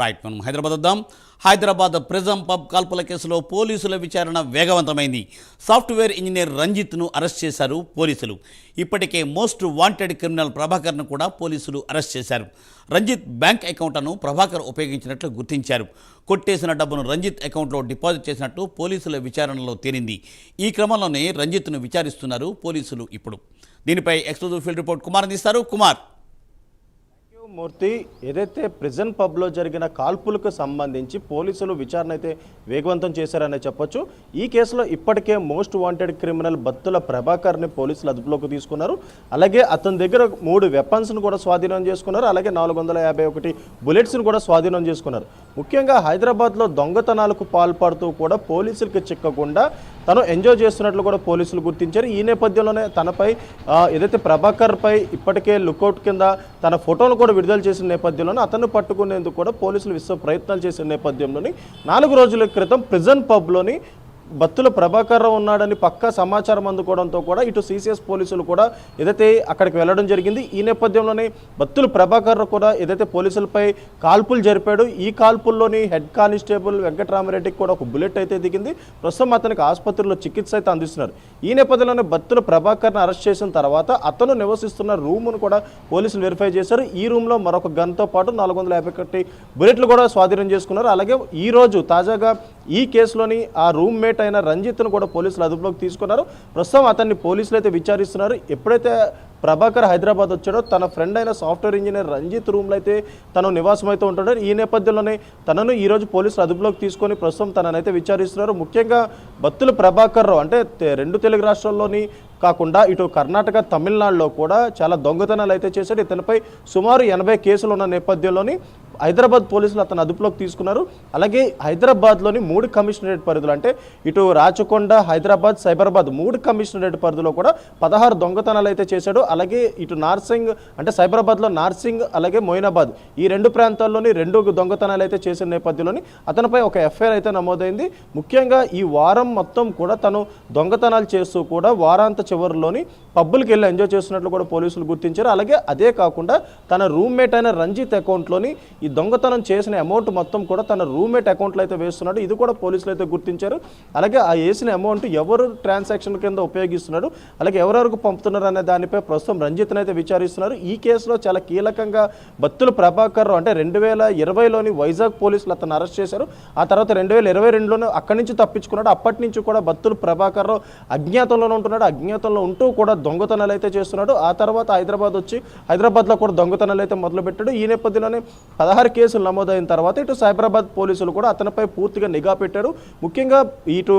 Right, మనం హైదరాబాద్ వద్దాం. Hyderabad prism pub కాల్పుల కేసులో పోలీసుల విచారణ వేగవంతమైంది. సాఫ్ట్వేర్ ఇంజనీర్ రంజిత్ను అరెస్ట్ చేశారు పోలీసులు. ఇప్పటికే మోస్ట్ వాంటెడ్ క్రిమినల్ ప్రభాకర్ను కూడా పోలీసులు అరెస్ట్ చేశారు. రంజిత్ బ్యాంక్ అకౌంట్ను ప్రభాకర్ ఉపయోగించినట్లు గుర్తించారు. కొట్టేసిన డబ్బును రంజిత్ అకౌంట్లో డిపాజిట్ చేసినట్టు పోలీసుల విచారణలో తేలింది. ఈ క్రమంలోనే రంజిత్ను విచారిస్తున్నారు పోలీసులు. ఇప్పుడు దీనిపై ఎక్స్క్లూజివ్ ఫీల్డ్ రిపోర్ట్ కుమార్ అందిస్తారు. కుమార్. మూర్తి, ఏదైతే ప్రిజన్ పబ్లో జరిగిన కాల్పులకు సంబంధించి పోలీసులు విచారణ అయితే వేగవంతం చేశారనే చెప్పొచ్చు. ఈ కేసులో ఇప్పటికే మోస్ట్ వాంటెడ్ క్రిమినల్ బత్తుల ప్రభాకర్ని పోలీసులు అదుపులోకి తీసుకున్నారు. అలాగే అతని దగ్గర 3 వెపన్స్ను కూడా స్వాధీనం చేసుకున్నారు. అలాగే 451 బుల్లెట్స్ను కూడా స్వాధీనం చేసుకున్నారు. ముఖ్యంగా హైదరాబాద్లో దొంగతనాలకు పాల్పడుతూ కూడా పోలీసులకు చిక్కకుండా తను ఎంజాయ్ చేస్తున్నట్లు కూడా పోలీసులు గుర్తించారు. ఈ నేపథ్యంలోనే తనపై ఏదైతే ప్రభాకర్పై ఇప్పటికే లుకౌట్ కింద తన ఫోటోను కూడా విడుదల చేసిన నేపథ్యంలోనే అతన్ని పట్టుకునేందుకు కూడా పోలీసులు విశ్వ ప్రయత్నాలు చేసిన నేపథ్యంలోని 4 రోజుల క్రితం ప్రిజన్ పబ్లోని బత్తుల ప్రభాకర్ రావు ఉన్నాడని పక్కా సమాచారం అందుకోవడంతో కూడా ఇటు సిసిఎస్ పోలీసులు కూడా ఏదైతే అక్కడికి వెళ్ళడం జరిగింది. ఈ నేపథ్యంలోనే బత్తుల ప్రభాకర్ రావు కూడా ఏదైతే పోలీసులపై కాల్పులు జరిపాడు. ఈ కాల్పుల్లోని హెడ్ కానిస్టేబుల్ వెంకటరామరెడ్డికి కూడా ఒక బుల్లెట్ అయితే దిగింది. ప్రస్తుతం అతనికి ఆసుపత్రిలో చికిత్స అయితే అందిస్తున్నారు. ఈ నేపథ్యంలోనే బత్తుల ప్రభాకర్ని అరెస్ట్ చేసిన తర్వాత అతను నివసిస్తున్న రూమ్ను కూడా పోలీసులు వెరిఫై చేశారు. ఈ రూమ్లో మరొక గన్తో పాటు 451 బుల్లెట్లు కూడా స్వాధీనం చేసుకున్నారు. అలాగే ఈ రోజు తాజాగా ఈ కేసులోని ఆ రూమ్మేట్ అయిన రంజిత్ను కూడా పోలీసులు అదుపులోకి తీసుకున్నారు. ప్రస్తుతం అతన్ని పోలీసులు అయితే విచారిస్తున్నారు. ఎప్పుడైతే ప్రభాకర్ హైదరాబాద్ వచ్చాడో తన ఫ్రెండ్ అయిన సాఫ్ట్వేర్ ఇంజనీర్ రంజిత్ రూమ్లో అయితే తను నివాసం అయితే ఉంటాడు. ఈ నేపథ్యంలోనే తనను ఈరోజు పోలీసులు అదుపులోకి తీసుకొని ప్రస్తుతం తననైతే విచారిస్తున్నారు. ముఖ్యంగా బత్తుల ప్రభాకర్ రావు అంటే 2 తెలుగు రాష్ట్రాల్లోని కాకుండా ఇటు కర్ణాటక, తమిళనాడులో కూడా చాలా దొంగతనాలు అయితే చేశాడు. ఇతనిపై సుమారు 80 కేసులు ఉన్న నేపథ్యంలోని హైదరాబాద్ పోలీసులు అతను అదుపులోకి తీసుకున్నారు. అలాగే హైదరాబాద్లోని 3 కమిషనరేట్ పరిధులు అంటే ఇటు రాచకొండ, హైదరాబాద్, సైబరాబాద్ 3 కమిషనరేట్ పరిధిలో కూడా 16 దొంగతనాలు అయితే చేశాడు. అలాగే ఇటు నార్సింగ్ అంటే సైబరాబాద్లో నార్సింగ్ అలాగే మొయినాబాద్ ఈ 2 ప్రాంతాల్లోని 2 దొంగతనాలు అయితే చేసిన నేపథ్యంలోని అతనిపై ఒక ఎఫ్ఐఆర్ అయితే నమోదైంది. ముఖ్యంగా ఈ వారం మొత్తం కూడా తను దొంగతనాలు చేస్తూ కూడా వారాంత చివరిలోని పబ్బులకి వెళ్ళి ఎంజాయ్ చేస్తున్నట్లు కూడా పోలీసులు గుర్తించారు. అలాగే అదే కాకుండా తన రూమ్మేట్ అయిన రంజిత్ అకౌంట్లోని ఈ దొంగతనం చేసిన అమౌంట్ మొత్తం కూడా తన రూమ్మేట్ అకౌంట్లో అయితే వేస్తున్నాడు. ఇది కూడా పోలీసులు అయితే గుర్తించారు. అలాగే ఆ వేసిన అమౌంట్ ఎవరు ట్రాన్సాక్షన్ కింద ఉపయోగిస్తున్నాడు, అలాగే ఎవరెవరికి పంపుతున్నారు అనే దానిపై ప్రస్తుతం రంజిత్ని అయితే విచారిస్తున్నారు. ఈ కేసులో చాలా కీలకంగా బత్తుల ప్రభాకర్ రావు అంటే 2020లోని వైజాగ్ పోలీసులు అతను అరెస్ట్ చేశారు. ఆ తర్వాత 2022లోనే అక్కడి నుంచి తప్పించుకున్నాడు. అప్పటి నుంచి కూడా బత్తుల ప్రభాకర్ రావు అజ్ఞాతంలోనే ఉంటున్నాడు. అజ్ఞాతంలో ఉంటూ కూడా దొంగతనాలు అయితే చేస్తున్నాడు. ఆ తర్వాత హైదరాబాద్ వచ్చి హైదరాబాద్లో కూడా దొంగతనాలు అయితే మొదలుపెట్టాడు. ఈ నేపథ్యంలోనే 16 కేసులు నమోదైన తర్వాత ఇటు సైబరాబాద్ పోలీసులు కూడా అతనిపై పూర్తిగా నిఘా పెట్టారు. ముఖ్యంగా ఇటు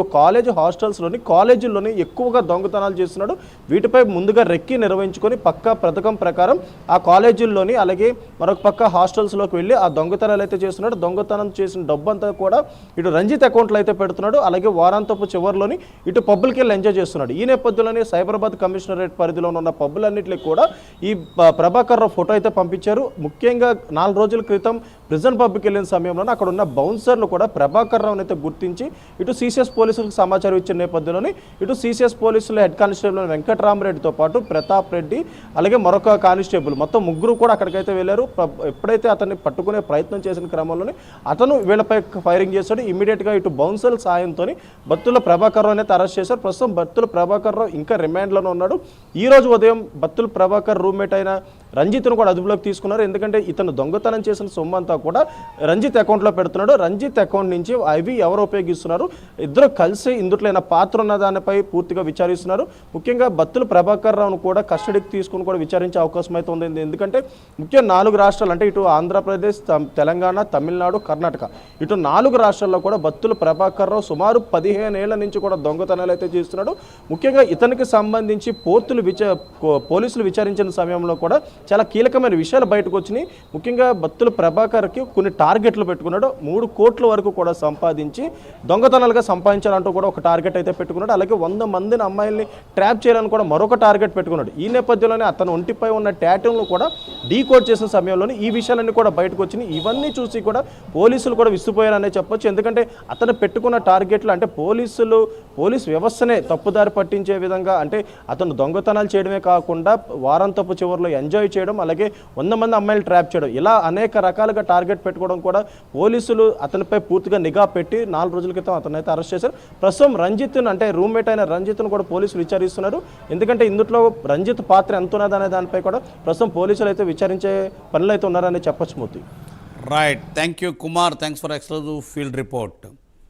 హాస్టల్స్లోని కాలేజీల్లోని ఎక్కువగా దొంగతనాలు చేస్తున్నాడు. వీటిపై ముందుగా రెక్కి నిర్వహించుకొని పక్కా పథకం ప్రకారం ఆ కాలేజీల్లోని అలాగే మరొక పక్క హాస్టల్స్లోకి వెళ్ళి ఆ దొంగతనాలు అయితే చేస్తున్నాడు. దొంగతనం చేసిన డబ్బంతా కూడా ఇటు రంజిత్ అకౌంట్లో అయితే పెడుతున్నాడు. అలాగే వారాంతపు చివరిలోని ఇటు పబ్బులకి వెళ్ళి ఎంజాయ్ చేస్తున్నాడు. ఈ నేపథ్యంలోనే సైబరాబాద్ కమిషనరేట్ పరిధిలో ఉన్న పబ్బులన్నింటికి కూడా ఈ ప్రభాకర్ రావు ఫోటో అయితే పంపించారు. ముఖ్యంగా 4 రోజుల క్రితం ప్రిజన్ పబ్కి వెళ్ళిన సమయంలో అక్కడ ఉన్న బౌన్సర్లు కూడా ప్రభాకర్ రావుని అయితే గుర్తించి ఇటు సిసిఎస్ పోలీసులకు సమాచారం ఇచ్చిన నేపథ్యంలోనే ఇటు సిసిఎస్ పోలీసులు హెడ్ కానిస్టేబుల్ వెంకటరామరెడ్డితో పాటు ప్రతాప్ రెడ్డి అలాగే మరొక కానిస్టేబుల్ మొత్తం 3 కూడా అక్కడికైతే వెళ్ళారు. ఎప్పుడైతే అతన్ని పట్టుకునే ప్రయత్నం చేసిన క్రమంలోనే అతను వీళ్ళపై ఫైరింగ్ చేశాడు. ఇమీడియట్గా ఇటు బౌన్సర్ల సాయంతో బత్తుల ప్రభాకర్ రావుని అయితే అరెస్ట్ చేశారు. ప్రస్తుతం బత్తుల ప్రభాకర్ రావు ఇంకా రిమాండ్లోనే ఉన్నాడు. ఈ రోజు ఉదయం బత్తుల ప్రభాకర్ రూమ్మేట్ అయిన రంజిత్ను కూడా అదుపులోకి తీసుకున్నారు. ఎందుకంటే ఇతను దొంగతనం చేసిన సొమ్ము అంతా కూడా రంజిత్ అకౌంట్లో పెడుతున్నాడు. రంజిత్ అకౌంట్ నుంచి అవి ఎవరు ఉపయోగిస్తున్నారు, ఇద్దరు కలిసి ఇందుట్లో ఏమైనా పాత్ర ఉన్న దానిపై పూర్తిగా విచారిస్తున్నారు. ముఖ్యంగా బత్తుల ప్రభాకర్ రావును కూడా కస్టడీకి తీసుకుని కూడా విచారించే అవకాశం అయితే ఉంది. ఎందుకంటే ముఖ్యంగా 4 రాష్ట్రాలు అంటే ఇటు ఆంధ్రప్రదేశ్, తెలంగాణ, తమిళనాడు, కర్ణాటక ఇటు 4 రాష్ట్రాల్లో కూడా బత్తుల ప్రభాకర్ రావు సుమారు 15 ఏళ్ల నుంచి కూడా దొంగతనాలు అయితే చేస్తున్నాడు. ముఖ్యంగా ఇతనికి సంబంధించి పోలీసులు విచారించిన సమయంలో కూడా చాలా కీలకమైన విషయాలు బయటకు వచ్చినాయి. ముఖ్యంగా బత్తుల ప్రభాకర్కి కొన్ని టార్గెట్లు పెట్టుకున్నాడు. 3 కోట్ల వరకు కూడా సంపాదించి దొంగతనాలుగా సంపాదించాలంటూ కూడా ఒక టార్గెట్ అయితే పెట్టుకున్నాడు. అలాగే 100 మందిని అమ్మాయిల్ని ట్రాప్ చేయాలని కూడా మరొక టార్గెట్ పెట్టుకున్నాడు. ఈ నేపథ్యంలోనే అతను ఒంటిపై ఉన్న టాటూలను కూడా డీకోడ్ చేసిన సమయంలోనే ఈ విషయాలన్నీ కూడా బయటకు వచ్చినాయి. ఇవన్నీ చూసి కూడా పోలీసులు కూడా విసిపోయారనే చెప్పొచ్చు. ఎందుకంటే అతను పెట్టుకున్న టార్గెట్లు అంటే పోలీస్ వ్యవస్థనే తప్పుదారి పట్టించే విధంగా అంటే అతను దొంగతనాలు చేయడమే కాకుండా వారాంతపు చివరిలో ఎంజాయ్ చేయడం అలాగే 100 మంది అమ్మాయిలు ట్రాప్ చేయడం ఇలా అనేక రకాలుగా టార్గెట్ పెట్టుకోవడం కూడా పోలీసులు అతనిపై పూర్తిగా నిఘా పెట్టి 4 రోజుల క్రితం అతనైతే అరెస్ట్ చేశారు. ప్రస్తుతం రంజిత్ను అంటే రూమ్మేట్ అయిన రంజిత్ను కూడా పోలీసులు విచారిస్తున్నారు. ఎందుకంటే ఇందులో రంజిత్ పాత్ర ఎంత ఉన్నదనే దానిపై కూడా ప్రస్తుతం పోలీసులు అయితే విచారించే పనులు అయితే ఉన్నారని చెప్పొచ్చు Murthy. Right, thank you Kumar, thanks for exclusive field report.